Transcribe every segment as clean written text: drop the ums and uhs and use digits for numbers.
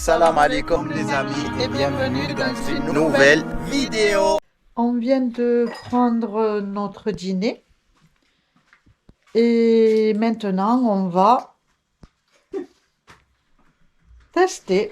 Salam alaikum les amis et bienvenue dans une nouvelle vidéo. On vient de prendre notre dîner et maintenant on va tester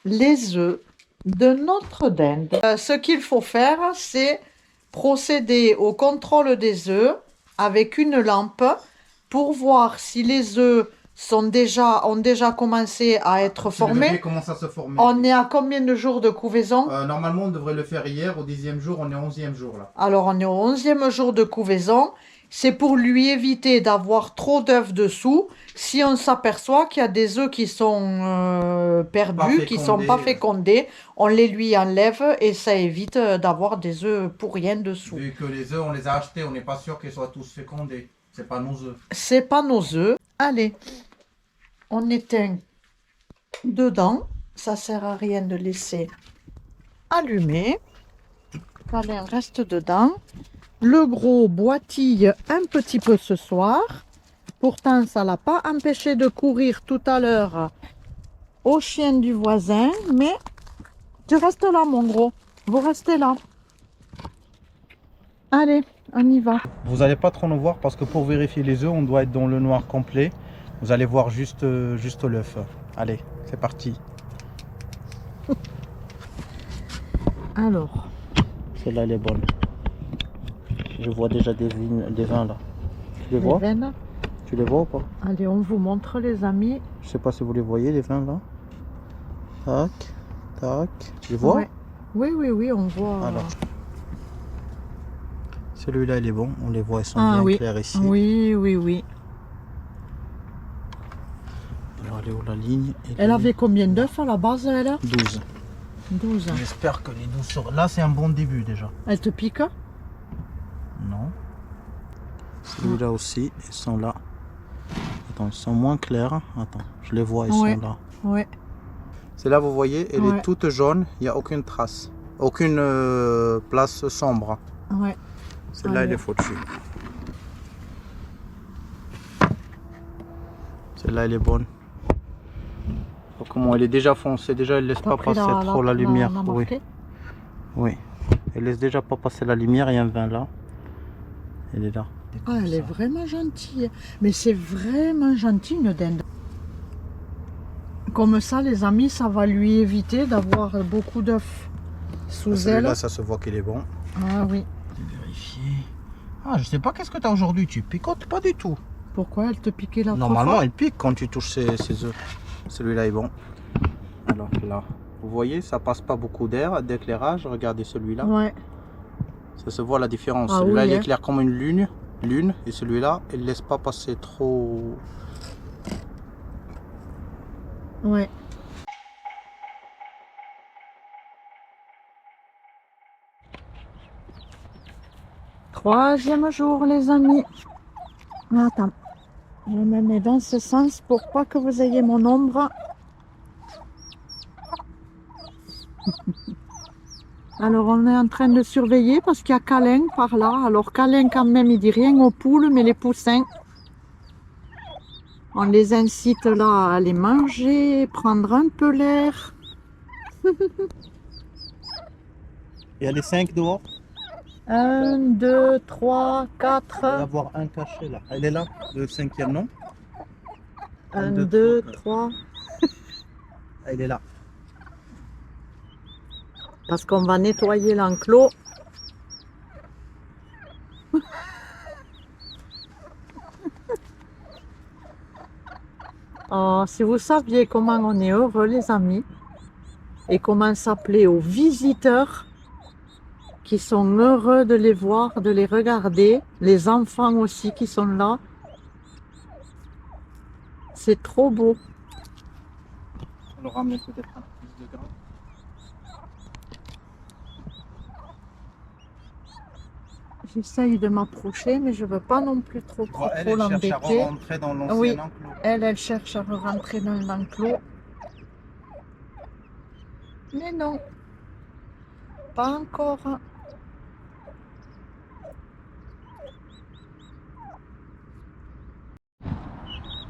les œufs de notre dinde. Ce qu'il faut faire, c'est procéder au contrôle des œufs avec une lampe pour voir si les œufs ont déjà commencé à être formés. Commence à se former. On est à combien de jours de couvaison? Normalement, on devrait le faire hier, au 10e jour, on est au 11e jour là. Alors, on est au 11e jour de couvaison. C'est pour lui éviter d'avoir trop d'œufs dessous. Si on s'aperçoit qu'il y a des œufs qui sont perdus, qui ne sont pas fécondés, on les lui enlève et ça évite d'avoir des œufs pour rien dessous. Vu que les œufs, on les a achetés, on n'est pas sûr qu'ils soient tous fécondés. C'est pas nos œufs. C'est pas nos œufs. Allez, on éteint dedans. Ça sert à rien de laisser allumer. Câlin reste dedans. Le gros boitille un petit peu ce soir. Pourtant, ça ne l'a pas empêché de courir tout à l'heure au chien du voisin. Mais tu restes là, mon gros. Vous restez là. Allez, on y va. Vous n'allez pas trop nous voir parce que pour vérifier les œufs, on doit être dans le noir complet. Vous allez voir juste l'œuf. Allez, c'est parti. Alors. Celle-là, elle est bonne. Je vois déjà des vins là. Tu les vois? Veines. Tu les vois ou pas? Allez, on vous montre, les amis. Je sais pas si vous les voyez, les vins là. Tac, tac. Tu les vois? Ouais. Oui, on voit. Alors. Celui-là, il est bon. On les voit, ils sont bien clairs ici. Oui. Alors, elle est où la ligne? Elle avait combien d'œufs à la base, elle? 12. 12. J'espère que les 12 sur... Là, c'est un bon début déjà. Elle te pique? Non. Celui-là aussi, ils sont là. Attends, ils sont moins clairs. Attends, je les vois, ils sont là. Ouais. Celle-là, vous voyez, elle est toute jaune. Il n'y a aucune trace. Aucune place sombre. Ouais. Celle-là, elle est foutue. Celle-là, elle est bonne. Comment elle est déjà foncée, déjà elle laisse pas passer trop la lumière. Oui. Elle laisse déjà pas passer la lumière. Il y a un vin là. Elle est là. Ah, elle est vraiment gentille. Mais c'est vraiment gentil une dinde. Comme ça, les amis, ça va lui éviter d'avoir beaucoup d'œufs sous elle. Celui-là, ça se voit qu'il est bon. Ah oui. Vérifier. Ah, je sais pas qu'est-ce que tu as aujourd'hui. Tu picotes pas du tout. Pourquoi elle te piquait là? Normalement, elle pique quand tu touches ses œufs. Celui-là est bon. Alors là, vous voyez, ça passe pas beaucoup d'air, d'éclairage. Regardez celui-là. Ouais. Ça se voit la différence. Ah, celui-là, oui, il éclaire comme une lune. Et celui-là, il laisse pas passer trop. Ouais. Troisième jour, les amis. Attends. Je me mets dans ce sens pour pas que vous ayez mon ombre. Alors, on est en train de surveiller parce qu'il y a Câlin par là. Alors, Câlin, quand même, il dit rien aux poules, mais les poussins, on les incite là à les manger, prendre un peu l'air. Il y a les 5 dehors. 1, 2, 3, 4. Il va y avoir un caché là. Elle est là, le 5e, non? 1, 2, 3. Elle est là. Parce qu'on va nettoyer l'enclos. Oh, si vous saviez comment on est heureux, les amis, et comment ça plaît aux visiteurs qui sont heureux de les voir, de les regarder, les enfants aussi qui sont là. C'est trop beau. On leur ramène peut-être un peu plus de grains. J'essaye de m'approcher, mais je ne veux pas non plus trop l'embêter. Elle cherche à rentrer dans l'ancien enclos. Elle cherche à rentrer dans l'enclos. Mais non, pas encore.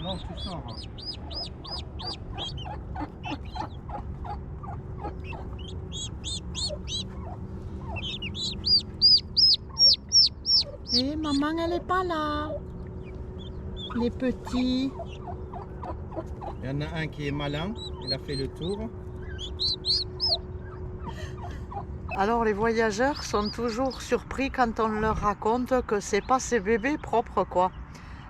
Non, tu sors. Et maman, elle est pas là. Les petits. Il y en a un qui est malin, il a fait le tour. Alors les voyageurs sont toujours surpris quand on leur raconte que c'est pas ces bébés propres quoi.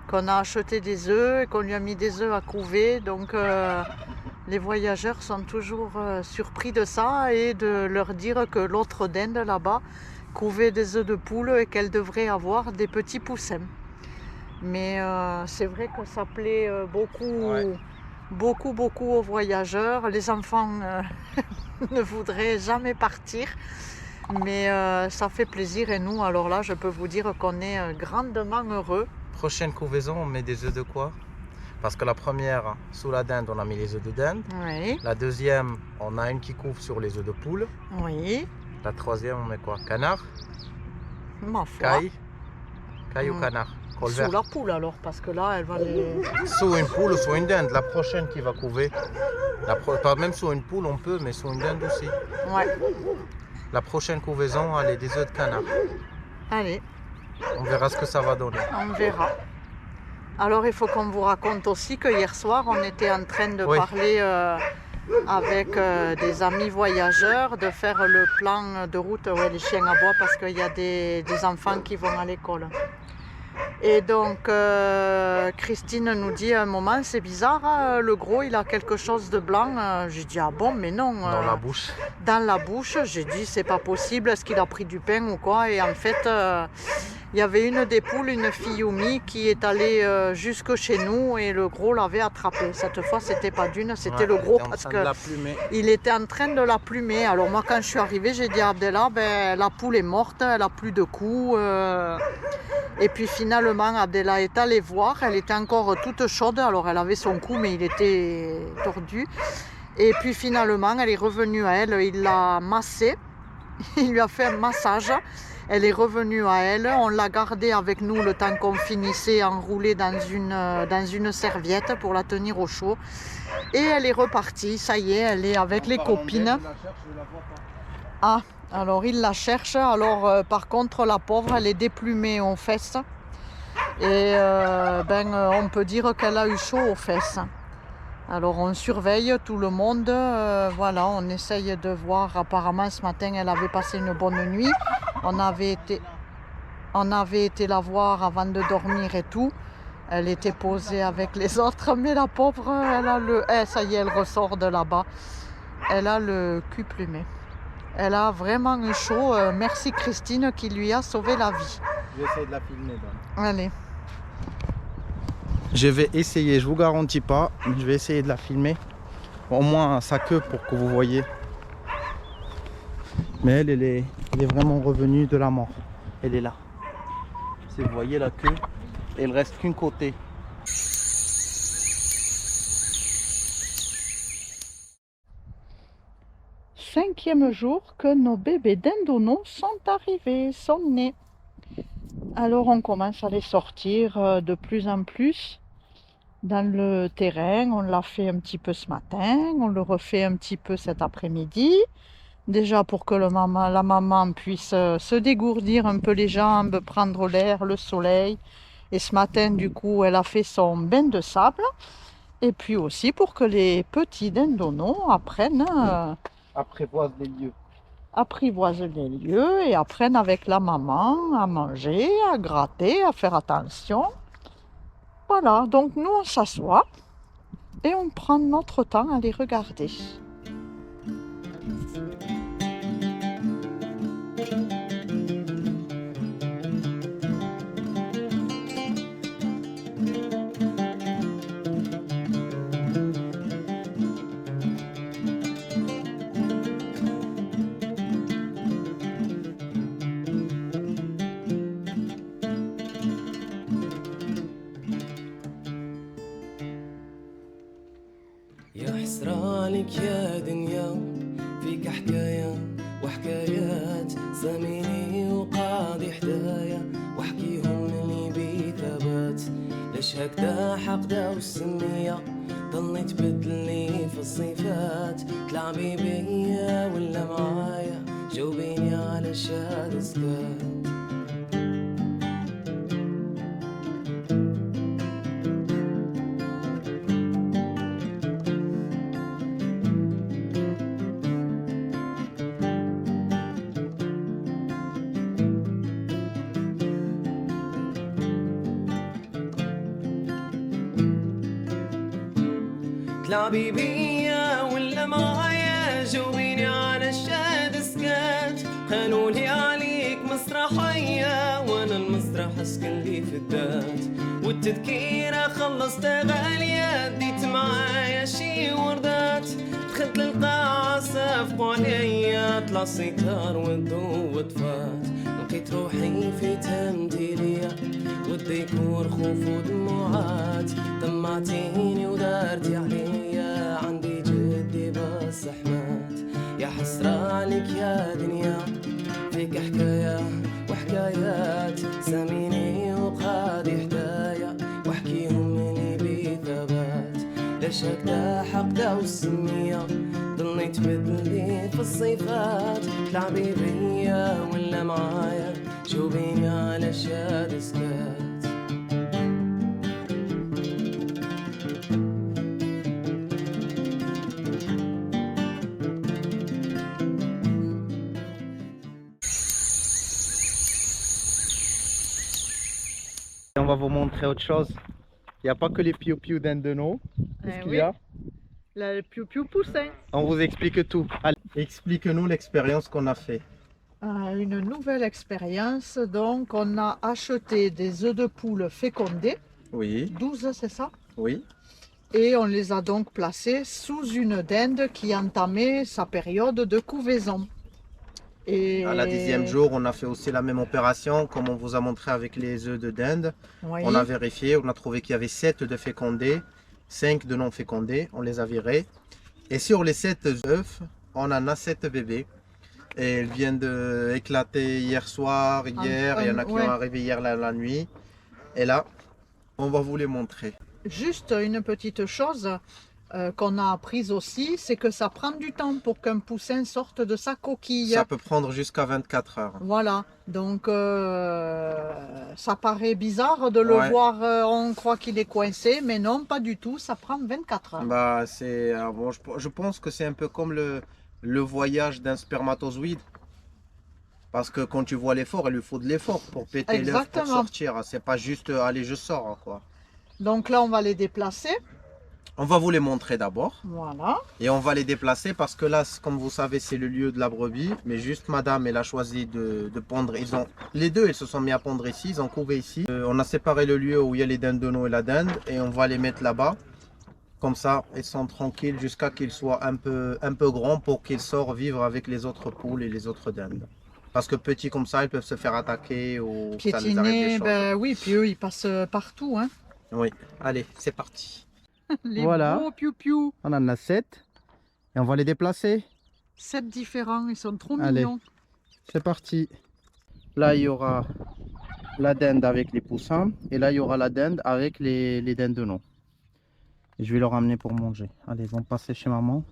Qu'on a acheté des œufs et qu'on lui a mis des œufs à couver. Donc les voyageurs sont toujours surpris de ça et de leur dire que l'autre dinde là-bas couvait des œufs de poule et qu'elle devrait avoir des petits poussins. Mais c'est vrai que ça plaît beaucoup aux voyageurs. Les enfants ne voudraient jamais partir, mais ça fait plaisir et nous, alors là, je peux vous dire qu'on est grandement heureux. Prochaine couvaison, on met des œufs de quoi? Parce que la première, sous la dinde, on a mis les œufs de dinde. Oui. La deuxième, on a une qui couvre sur les œufs de poule. Oui. La troisième, on met quoi? Canard? Ma foi. Caille ou canard? Sous la poule alors, parce que là, elle va les... Sous une poule ou sous une dinde, la prochaine qui va couver. Pas même sous une poule, on peut, mais sous une dinde aussi. Ouais. La prochaine couvaison, elle est des œufs de canard. Allez. On verra ce que ça va donner. On verra. Alors, il faut qu'on vous raconte aussi que hier soir, on était en train de parler avec des amis voyageurs, de faire le plan de route, les chiens à bois, parce qu'il y a des enfants qui vont à l'école. Et donc, Christine nous dit à un moment, c'est bizarre, le gros, il a quelque chose de blanc. J'ai dit, ah bon, mais non. Dans la bouche. Dans la bouche, j'ai dit, c'est pas possible, est-ce qu'il a pris du pain ou quoi? Et en fait, il y avait une des poules, une Fiyoumi, qui est allée jusque chez nous et le gros l'avait attrapé. Cette fois, c'était pas d'une, c'était le gros parce qu'il était en train de la plumer. Alors moi, quand je suis arrivée, j'ai dit à Abdellah, la poule est morte, elle a plus de coups. Et puis finalement, Abdellah est allée voir, elle était encore toute chaude, alors elle avait son cou, mais il était tordu. Et puis finalement, elle est revenue à elle, il l'a massée, il lui a fait un massage. Elle est revenue à elle, on l'a gardée avec nous le temps qu'on finissait, enroulée dans une serviette pour la tenir au chaud. Et elle est repartie, ça y est, elle est avec les copines. Ah, alors il la cherche, alors par contre la pauvre, elle est déplumée aux fesses. Et on peut dire qu'elle a eu chaud aux fesses. Alors on surveille tout le monde, voilà, on essaye de voir. Apparemment ce matin elle avait passé une bonne nuit. On avait été la voir avant de dormir et tout. Elle était posée avec les autres, mais la pauvre, elle a ça y est, elle ressort de là-bas. Elle a le cul plumé. Elle a vraiment eu chaud. Merci Christine qui lui a sauvé la vie. Je vais essayer de la filmer. Donc. Allez. Je vais essayer, je vous garantis pas, mais je vais essayer de la filmer. Au moins sa queue pour que vous voyez. Mais elle est vraiment revenue de la mort. Elle est là. Si vous voyez la queue, elle reste qu'une côté. Cinquième jour que nos bébés dindonos sont arrivés, sont nés. Alors on commence à les sortir de plus en plus dans le terrain. On l'a fait un petit peu ce matin, on le refait un petit peu cet après-midi. Déjà pour que la maman puisse se dégourdir un peu les jambes, prendre l'air, le soleil. Et ce matin, du coup, elle a fait son bain de sable. Et puis aussi pour que les petits dindonos apprivoisent les lieux. Apprivoisent les lieux et apprennent avec la maman à manger, à gratter, à faire attention. Voilà, donc nous on s'assoit et on prend notre temps à les regarder. يا حسرانك يا دنيا فيك حكاية وحكايات ساميني وقاضي حدايا واحكيهم اللي بي ثبات ليش هكذا حقدة والسمية ضلي تبدلي في الصفات تلعبي بيا ولا معايا جاوبيني على شهادة سكات تلعبي بيا ولا معايا جاوبيني على الشاد سكات قالولي عليك مسرحية وانا المسرح اسكن لي في الذات والتذكيرة خلصت غالية ديت معايا شي وردات دخلت للقاعة صافقوا عليا طلع السيطار والضوء طفات لقيت روحي في تمثيلية والديكور خوف ودموعات دمعتيني ودارتي عليا عندي جدي بس حمات يا حسرة عليك يا دنيا فيك حكاية وحكايات ساميني وقاضي حدايا واحكيهم مني بثبات ليش هكدا حقدا والسمية ضليت بدلي في الصيفات تلعبي بيا ولا معايا جاوبيني على شاد سكات. On va vous montrer autre chose. Il n'y a pas que les piou-piou d'Indenon. Qu'est-ce qu'il y a? Le piou-piou poussin. On vous explique tout. Allez, explique-nous l'expérience qu'on a fait. Une nouvelle expérience. Donc, on a acheté des œufs de poule fécondés. Oui, 12, c'est ça? oui. Et on les a donc placés sous une dinde qui entamait sa période de couvaison. Et À la 10e jour, on a fait aussi la même opération, comme on vous a montré avec les œufs de dinde. Oui. On a vérifié, on a trouvé qu'il y avait 7 de fécondés, 5 de non fécondés, on les a virés. Et sur les 7 œufs, on en a 7 bébés. Et ils viennent d'éclater hier soir, hier, il y en a qui ouais. ont arrivé hier la nuit. Et là, on va vous les montrer. Juste une petite chose qu'on a apprise aussi, c'est que ça prend du temps pour qu'un poussin sorte de sa coquille. Ça peut prendre jusqu'à 24 heures. Voilà, donc ça paraît bizarre de le Ouais. voir, on croit qu'il est coincé, mais non, pas du tout, ça prend 24 heures. Bah, bon, je pense que c'est un peu comme le voyage d'un spermatozoïde. Parce que quand tu vois l'effort, il lui faut de l'effort pour péter l'œuf, pour Exactement. sortir. C'est pas juste allez, je sors quoi. Donc là, on va les déplacer, On va vous les montrer d'abord. voilà. Et on va les déplacer parce que là, comme vous savez, c'est le lieu de la brebis. Mais juste madame, elle a choisi de pondre. Les deux, ils se sont mis à pondre ici, ils ont couvé ici. On a séparé le lieu où il y a les dindeneaux et la dinde. Et on va les mettre là-bas. Comme ça, ils sont tranquilles jusqu'à qu'ils soient un peu grands pour qu'ils sortent vivre avec les autres poules et les autres dindes. Parce que petits comme ça, ils peuvent se faire attaquer ou ça les arrive des Piétiner, choses. ben oui, puis eux, ils passent partout, hein. Oui, allez, c'est parti. Les Voilà. beaux piou-piou, On en a 7 et on va les déplacer. 7 différents, ils sont trop Allez. mignons. C'est parti. Là, il y aura la dinde avec les poussins et là, il y aura la dinde avec les dindenaux. Et je vais leur amener pour manger. Allez, ils vont passer chez maman.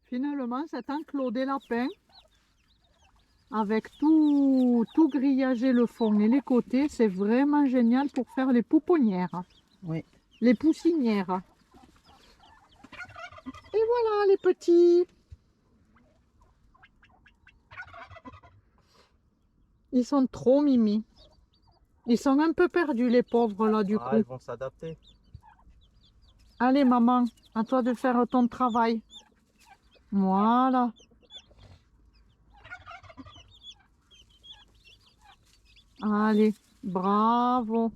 Finalement, cet enclos des lapins, avec tout grillagé le fond et les côtés, c'est vraiment génial pour faire les pouponnières, Oui. les poussinières. Et voilà les petits. Ils sont trop mimi. Ils sont un peu perdus les pauvres là du coup. Ils vont s'adapter. Allez maman, à toi de faire ton travail. Voilà. Allez, bravo.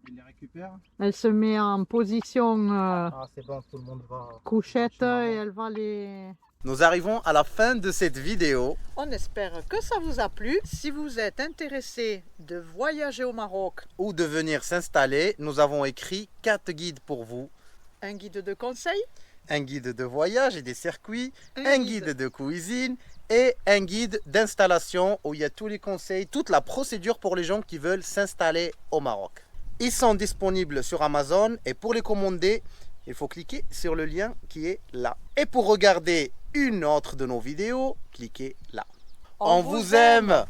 Il les récupère. Elle se met en position Ah, c'est bon, tout le monde va. couchette chez maman. et elle va les... Nous arrivons à la fin de cette vidéo. On espère que ça vous a plu. Si vous êtes intéressé de voyager au Maroc, Ou de venir s'installer, nous avons écrit 4 guides pour vous. un guide de conseil, Un guide de voyage et des circuits, un guide de cuisine et un guide d'installation où il y a tous les conseils, toute la procédure pour les gens qui veulent s'installer au Maroc. Ils sont disponibles sur Amazon et pour les commander, il faut cliquer sur le lien qui est là. Et pour regarder une autre de nos vidéos, cliquez là. On vous aime!